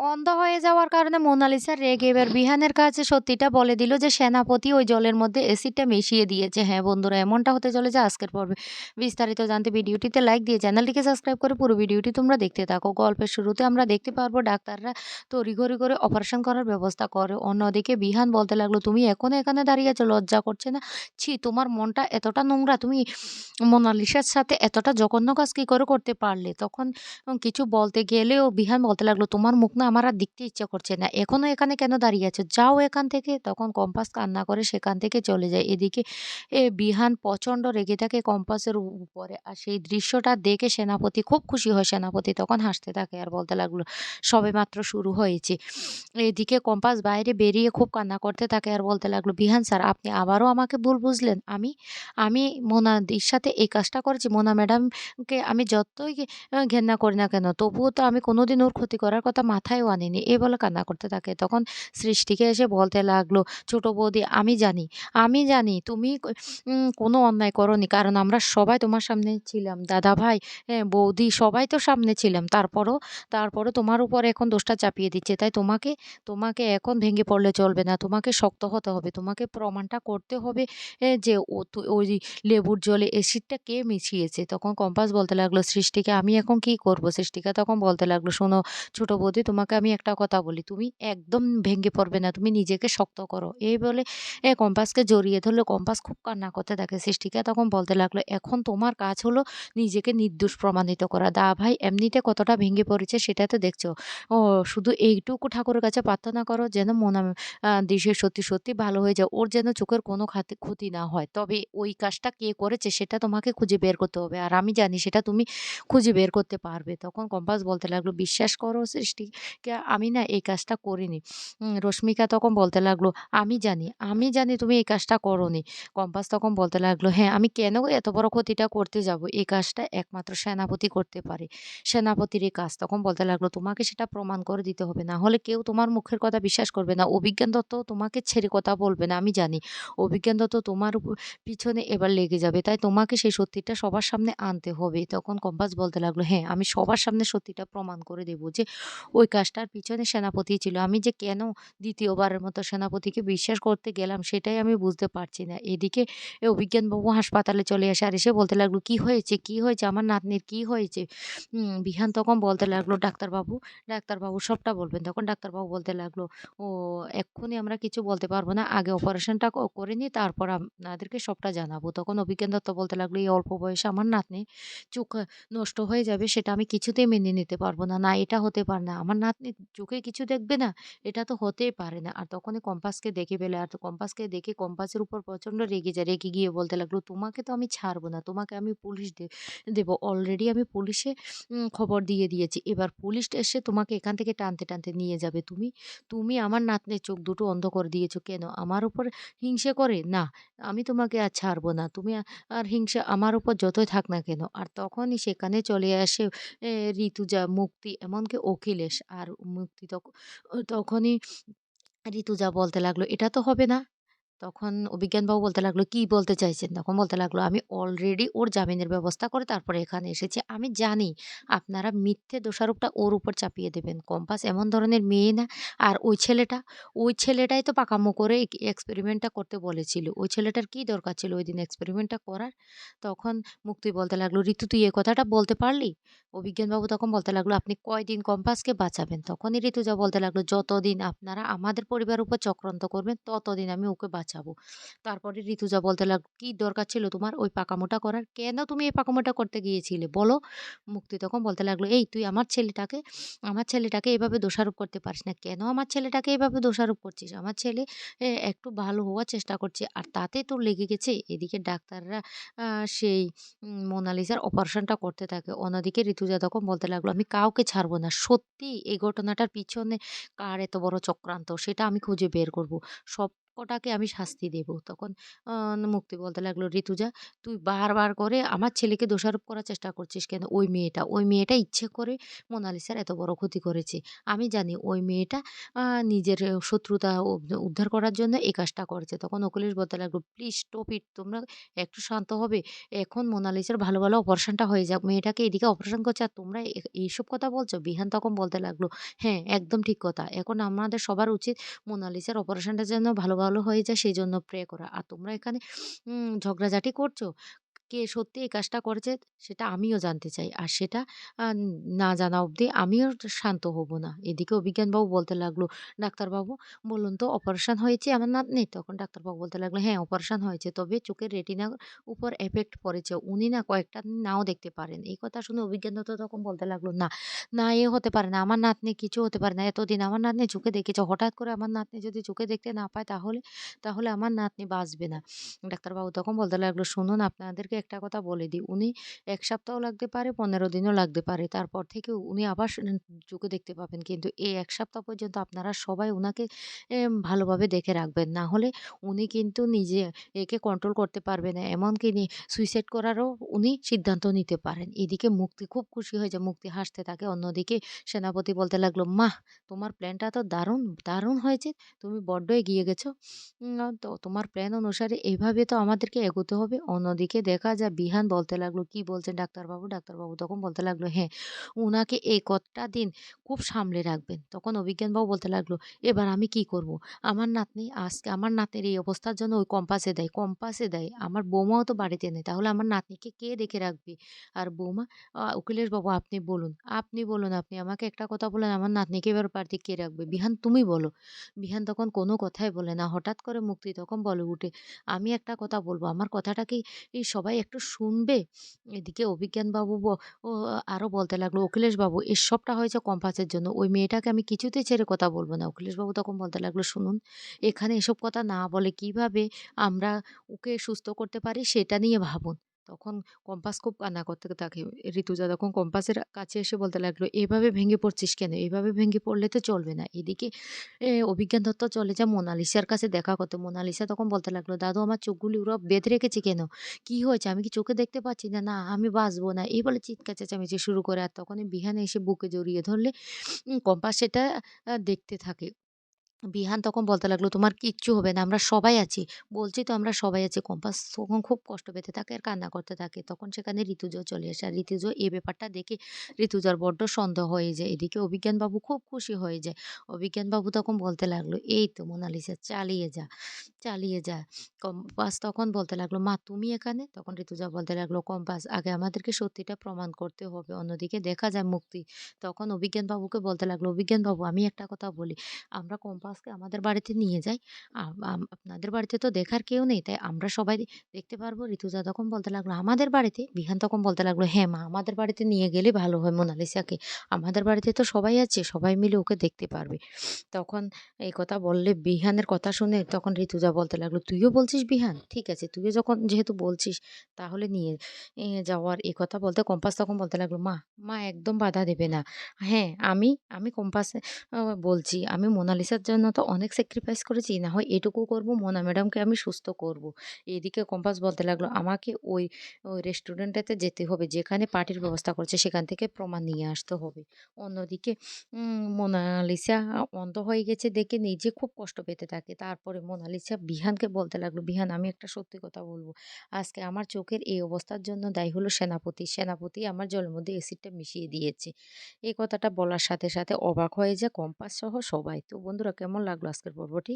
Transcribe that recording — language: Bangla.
অন্ধ হয়ে যাওয়ার কারণে মোনালিসা রেগে এবার বিহানের কাছে সত্যিটা বলে দিল যে সেনাপতি ওই জলের মধ্যে অ্যাসিডটা মিশিয়ে দিয়েছে। হ্যাঁ বন্ধুরা, এমনটা হতে চলেছে আজকের পর্বে। বিস্তারিত জানতে ভিডিওটিতে লাইক দিয়ে চ্যানেলটিকে সাবস্ক্রাইব করে পুরো ভিডিওটি তোমরা দেখতে থাকো। গল্পের শুরুতে আমরা দেখতে পারবো ডাক্তাররা তড়িঘড়ি করে অপারেশন করার ব্যবস্থা করে। অন্যদিকে বিহান বলতে লাগলো, তুমি এখনো এখানে দাঁড়িয়ে আছো, লজ্জা করছে না? ছি, তোমার মনটা এতটা নোংরা, তুমি মোনালিসার সাথে এতটা জঘন্য কাজ কি করে করতে পারলে? তখন কিছু বলতে গেলেও বিহান বলতে লাগলো, তোমার মুখ না আমার আর দেখতে ইচ্ছা করছে না। এখনো এখানে কেন দাঁড়িয়ে আছো? যাও এখান থেকে। তখন কম্পাস কান্না করে সেখান থেকে চলে যায়। এদিকে বিহান প্রচন্ড রেগে থাকে কম্পাসের উপরে। আর সেই দৃশ্যটা দেখে সেনাপতি খুব খুশি হয়। সেনাপতি তখন হাসতে থাকে আর বলতে লাগলো, সবেমাত্র শুরু হয়েছে। এদিকে কম্পাস বাইরে বেরিয়ে খুব কান্না করতে থাকে আর বলতে লাগলো, বিহান স্যার, আপনি আবারও আমাকে ভুল বুঝলেন। আমি আমি মোনাদির সাথে এই কাজটা করেছি। মোনা ম্যাডামকে আমি যতই ঘেন্না করি না কেন, তবুও তো আমি কোনোদিন ওর ক্ষতি করার কথা মাথায়ও আনিনি। এই বলে কান্না করতে থাকে। তখন সৃষ্টিকে এসে বলতে লাগলো, ছোট বৌদি, আমি জানি তুমি কোনো অন্যায় করোনি। কারণ আমরা সবাই তোমার সামনে ছিলাম। দাদা ভাই, বৌদি সবাই তো সামনে ছিলাম। তারপরও তোমার উপর এখন দোষটা চাপিয়ে দিচ্ছে। তাই তোমাকে এখন ভেঙে পড়লে চলবে না। তোমাকে শক্ত হতে হবে। তোমাকে প্রমাণটা করতে হবে যে ওই লেবুর জলে অ্যাসিডটা কে মিশিয়েছে। তখন কম্পাস বলতে লাগলো সৃষ্টিকে, আমি এখন কি করব? সৃষ্টিকা তখন বলতে লাগলো, শোনো ছোট বৌদি, তোমাকে আমি একটা কথা বলি, তুমি একদম ভেঙে পড়বে না, তুমি নিজেকে শক্ত করো। এই বলে কম্পাসকে জড়িয়ে ধরলো। কম্পাস খুব কান্না করতে থাকে। সৃষ্টিকা তখন বলতে লাগলো, এখন তোমার কাজ হলো নিজেকে নির্দোষ প্রমাণিত করা। দা ভাই এমনিতে কতটা ভেঙে পড়েছে সেটা তো দেখছো। ও শুধু এইটুকু ঠাকুরের কাছে প্রার্থনা করো যেন মোনা দিশে সত্যি ভালো হয়ে যায়। ওর যেন চোখের কোনো ক্ষতি না হয়। তবে ওই কাজটা কে করেছে সেটা তোমাকে খুঁজে বের করতে হবে। আর আমি জানি সেটা তুমি খুঁজে বের করতে পারবে। তখন কম্পাস বলতে লাগলো, বিশ্বাস করো সৃষ্টিকে, আমি না এই কাজটা করিনি। রশ্মিকা তখন বলতে লাগলো, আমি জানি তুমি এই কাজটা করোনি। কম্পাস তখন বলতে লাগলো, হ্যাঁ, আমি কেন এত বড় ক্ষতিটা করতে যাব? এই কাজটা একমাত্র সেনাপতি করতে পারে। সেনাপতির এই কাজ। তখন বলতে লাগলো, তোমাকে সেটা প্রমাণ করে দিতে হবে। না হলে কেউ তোমার মুখের কথা বিশ্বাস করবে না। অভিজ্ঞান দত্ত তোমাকে ছেড়ে কথা বলবে না, আমি জানি। অভিজ্ঞান দত্ত তোমার পিছনে এবার লেগে যাবে। তাই তোমাকে সেই সত্যিটা সবার সামনে আনতে হবে। তখন কম্পাস বলতে লাগলো, হ্যাঁ, আমি সবার সামনে সত্যিটা প্রমাণ করে দেব যে ওই কাজটার পিছনে সেনাপতি ছিল। আমি যে কেন দ্বিতীয়বারের মতো সেনাপতিকে বিশ্বাস করতে গেলাম সেটাই আমি বুঝতে পারছি না। এদিকে অভিজ্ঞানবাবু হাসপাতালে চলে আসে আর এসে বলতে লাগলো, "কি হয়েছে? কি হয়েছে? আমার নাতনির কি হয়েছে?" বিহান তখন বলতে লাগলো, ডাক্তারবাবু সবটা বলবেন।" তখন ডাক্তারবাবু বলতে লাগলো, "ও এক্ষুনি আমরা কিছু বলতে পারবো না। আগে অপারেশনটা করে নিই, তারপর আপনাদেরকে সবটা জানাবো।" তখন অভিজ্ঞান দত্ত বলতে লাগলো, "এই অল্প বয়সে আমার নাতনির চোখ নষ্ট হয়ে যাবে সেটা আমি কিছুতেই মেনে নিতে পারবো না। না, এটা হতে পারে না। আমার নাতনি চোখে কিছু দেখবে না? এটা তো হতেই পারে না।" আর তখনই কম্পাসকে দেখে ফেলে। আর কম্পাসকে দেখে কম্পাসের উপর প্রচন্ড রেগে যায়। রেগে গিয়ে বলতে লাগলো, "তোমাকে তো আমি ছাড়বো না। তোমাকে আমি পুলিশ দেবো। অলরেডি আমি পুলিশে খবর দিয়ে দিয়েছি। এবার পুলিশ এসে তোমাকে এখান থেকে টানতে নিয়ে যাবে। তুমি আমার নাতনির চোখ দুটো অন্ধ করে দিয়েছো কেন? আমার উপর হিংসে করে? না, আমি তোমাকে আর ছাড়বো না। তুমি আর হিংসা আমার উপর যতই থাক না কেন?" আর তখনই সেখানে চলে আসে এ ঋতুজা, মুক্তি, এমনকি অখিলেশ। আর মুক্তি তখনই ঋতুজা বলতে লাগলো, "এটা তো হবে না।" তখন অভিজ্ঞানবাবু বলতে লাগলো, "কি বলতে চাইছেন?" তখন বলতে লাগলো, "আমি অলরেডি ওর জামিনের ব্যবস্থা করে তারপরে এখানে এসেছি। আমি জানি আপনারা মিথ্যে দোষারোপটা ওর উপর চাপিয়ে দেবেন। কম্পাস এমন ধরনের মেয়ে না। আর ওই ছেলেটাই তো পাকামো করে এক্সপেরিমেন্টটা করতে বলেছিল। ওই ছেলেটার কি দরকার ছিল ওইদিন এক্সপেরিমেন্টটা করার?" তখন মুক্তি বলতে লাগলো, "ঋতু, তুই এ কথাটা বলতে পারলি?" অভিজ্ঞানবাবু তখন বলতে লাগলো, "আপনি কয়দিন কম্পাসকে বাঁচাবেন?" তখনই ঋতুজা বলতে লাগলো, "যতদিন আপনারা আমাদের পরিবারের উপর চক্রান্ত করবেন ততদিন আমি ওকে বাঁচাবো।" তারপরে ঋতুজা বলতে লাগলো, "কি দরকার ছিল তোমার ওই পাকামোটা করার? কেন তুমি এই পাকামোটা করতে গিয়েছিলে বলো?" মুক্তি তখন বলতে লাগলো, "এই তুই আমার ছেলেটাকে এভাবে দোষারোপ করতে পারিস না। কেন আমার ছেলেটাকে এভাবে দোষারোপ করছিস? আমার ছেলে একটু ভালো হওয়ার চেষ্টা করছে আর তাতে তোর লেগে গেছে?" এদিকে ডাক্তাররা সেই মোনালিসার অপারেশনটা করতে থাকে। অন্যদিকে ঋতুজা তখন বলতে লাগলো, "আমি কাউকে ছাড়বো না। সত্যি এই ঘটনাটার পিছনে কার এত বড় চক্রান্ত সেটা আমি খুঁজে বের করব। সব ওটাকে আমি শাস্তি দেব। তখন আ মুক্তি বলতে লাগলো, "ঋতুজা, তুই বারবার করে আমার ছেলেকে দোষারোপ করার চেষ্টা করছিস কেন? ওই মেয়েটা ইচ্ছে করে মোনালিসার এত বড় ক্ষতি করেছে। আমি জানি ওই মেয়েটা আ নিজের শত্রুতা উদ্ধার করার জন্য এই কাজটা করেছে।" তখন অখিলেশ বলতে লাগলো, "প্লিজ স্টপ ইট। তোমরা একটু শান্ত হবে। এখন মোনালিসার ভালো অপারেশনটা হয়ে যাক। মেয়েটাকে এদিকে অপারেশন করছে আর তোমরা এইসব কথা বলছো?" বিহান তখন বলতে লাগলো, "হ্যাঁ, একদম ঠিক কথা। এখন আমাদের সবার উচিত মোনালিসার অপারেশনটা যেন ভালো হয়ে যায় সেজন্য প্রে করা। আর তোমরা এখানে ঝগড়াঝাটি করছো। কে সত্যি এই কাজটা করেছে সেটা আমিও জানতে চাই। আর সেটা আ না জানা অবধি আমিও শান্ত হব না।" এদিকে অভিজ্ঞানবাবু বলতে লাগলো, "ডাক্তারবাবু বলুন তো অপারেশন হয়েছে আমার নাতনির?" তখন ডাক্তারবাবু বলতে লাগলো, "হ্যাঁ, অপারেশন হয়েছে। তবে চোখের রেটিনার উপর এফেক্ট পড়েছে। উনি না কয়েকটা দিন নাও দেখতে পারেন।" এই কথা শুনে অভিজ্ঞান দত্ত তখন বলতে লাগলো, "না এ হতে পারে না। আমার নাতনি কিছু হতে পারে না। এতদিন আমার নাতনি চোখে দেখেছে। হঠাৎ করে আমার নাতনি যদি চোখে দেখতে না পায় তাহলে আমার নাতনি বাঁচবে না।" ডাক্তারবাবু তখন বলতে লাগলো, "শুনুন আপনাদেরকে একটা কথা বলে দিই। উনি ১ সপ্তাহও লাগতে পারে, ১৫ দিনও লাগতে পারে। তারপর থেকে উনি আবার চোখে দেখতে পাবেন। কিন্তু এই ১ সপ্তাহ পর্যন্ত আপনারা সবাই উনাকে ভালোভাবে দেখে রাখবেন। না হলে উনি কিন্তু নিজে একে কন্ট্রোল করতে পারবে না। এমনকি সুইসাইড করারও উনি সিদ্ধান্ত নিতে পারেন।" এদিকে মুক্তি খুব খুশি হয়ে যায়। মুক্তি হাসতে থাকে। অন্যদিকে সেনাপতি বলতে লাগলো, "মাহ! তোমার প্ল্যানটা তো দারুণ হয়েছে। তুমি বড্ড এগিয়ে গেছো। তো তোমার প্ল্যান অনুসারে এভাবে তো আমাদেরকে এগোতে হবে।" অন্যদিকে দেখা যায় বিহান বলতে লাগলো, "কি বলছেন ডাক্তারবাবু?" ডাক্তারবাবু তখন বলতে লাগলো, "হ্যাঁ, উনাকে এই কটা দিন খুব সামলে রাখবেন।" তখন অভিজ্ঞানবাবু বলতে লাগলো, "এবার আমি কি করব? আমার নাতনির এই অবস্থার জন্য ওই কম্পাসে দেয়। আমার বৌমাও তো বাড়িতে নেই। তাহলে আমার নাতনিকে কে দেখে রাখবে? আর বৌমা উকিলেশবাবু আপনি বলুন, আপনি আমাকে একটা কথা বলেন, আমার নাতনিকে এবার বাড়িতে কে রাখবে? বিহান তুমি বলো।" বিহান তখন কোনো কথাই বলে না। হঠাৎ করে মুক্তি তখন বলে উঠে, "আমি একটা কথা বলব। আমার কথাটা কি সবাই একটু শুনবে?" এদিকে অভিজ্ঞানবাবু ও আরো বলতে লাগলো, "অখিলেশবাবু এসবটা হয়েছে কম্পাসের জন্য। ওই মেয়েটাকে আমি কিছুতেই ছেড়ে কথা বলব না।" অখিলেশবাবু তখন বলতে লাগলো, "শুনুন, এখানে এসব কথা না বলে কিভাবে আমরা ওকে সুস্থ করতে পারি সেটা নিয়ে ভাবুন।" তখন কম্পাস খুব কান্না করতে থাকে। ঋতুজা তখন কম্পাসের কাছে এসে বলতে লাগলো, "এভাবে ভেঙে পড়ছিস কেন? এভাবে ভেঙে পড়লে তো চলবে না।" এদিকে অভিজ্ঞান দত্ত চলে যায় মোনালিসার কাছে দেখা করতে। মোনালিসা তখন বলতে লাগলো, "দাদু আমার চোখগুলি ওরা বেঁধে রেখেছে কেন? কি হয়েছে? আমি কি চোখে দেখতে পাচ্ছি না? না আমি বাঁচবো না।" এই বলে চিৎকার চেঁচামেচি শুরু করে। আর তখনই বিহান এসে বুকে জড়িয়ে ধরলে কম্পাস সেটা দেখতে থাকে। বিহান তখন বলতে লাগলো, "তোমার কিচ্ছু হবে না। আমরা সবাই আছি। বলছি তো আমরা সবাই আছি।" কম্পাস তখন খুব কষ্ট পেতে থাকে আর কান্না করতে থাকে। তখন সেখানে ঋতুজও চলে আসে। আর ঋতুজও এই ব্যাপারটা দেখে ঋতুজার বড্ড সন্দেহ হয়ে যায়। এদিকে অভিজ্ঞানবাবু খুব খুশি হয়ে যায়। অভিজ্ঞানবাবু তখন বলতে লাগলো, "এই তো মোনালিসা চালিয়ে যা।" কম্পাস তখন বলতে লাগলো, "মা তুমি এখানে?" তখন ঋতুজা বলতে লাগলো, "কম্পাস আগে আমাদেরকে সত্যিটা প্রমাণ করতে হবে।" অন্যদিকে দেখা যায় মুক্তি তখন অভিজ্ঞানবাবুকে বলতে লাগলো, "অভিজ্ঞানবাবু আমি একটা কথা বলি। আমরা কম্পাসকে আমাদের বাড়িতে নিয়ে যাই। আপনাদের বাড়িতে তো দেখার কেউ নেই। তাই আমরা সবাই দেখতে পারবো।" ঋতুজা তখন বলতে লাগলো, "আমাদের বাড়িতে?" বিহান তখন বলতে লাগলো, "হ্যাঁ মা, আমাদের বাড়িতে নিয়ে গেলে ভালো হয় মোনালিসাকে। আমাদের বাড়িতে তো সবাই আছে। সবাই মিলে ওকে দেখতে পারবে।" তখন এই কথা বললে বিহানের কথা শুনে তখন ঋতুজা বলতে লাগলো, "তুইও বলছিস বিহান? ঠিক আছে, তুইও যখন যেহেতু বলছিস তাহলে নিয়ে যাওয়ার" এই কথা বলতে কম্পাস তখন বলতে লাগলো, "মা একদম বাধা দেবে না। হ্যাঁ, আমি কম্পাসে আ বলছি, আমি মোনালিসার জন্য তো অনেক স্যাক্রিফাইস করেছি। না হয় এটুকু করব, মোনা ম্যাডামকে আমি সুস্থ করব।" এদিকে কম্পাস বলতে লাগলো, "আমাকে ওই রেস্টুরেন্টটাতে যেতে হবে। যেখানে পার্টির ব্যবস্থা করছে সেখান থেকে প্রমাণ নিয়ে আসতে হবে।" অন্যদিকে মোনালিসা অন্ধ হয়ে গেছে দেখে নিজে খুব কষ্ট পেতে থাকে। তারপরে মোনালিসা বিহানকে বলতে লাগলো, "বিহান আমি একটা সত্যি কথা বলব। আজকে আমার চোখের এই অবস্থার জন্য দায়ী হলো সেনাপতি। সেনাপতি আমার জলের মধ্যে এসিডটা মিশিয়ে দিয়েছে।" এই কথাটা বলার সাথে অবাক হয়ে যায় কম্পাস সহ সবাই। তো বন্ধুরা কেমন লাগলো আজকের পর্বটি?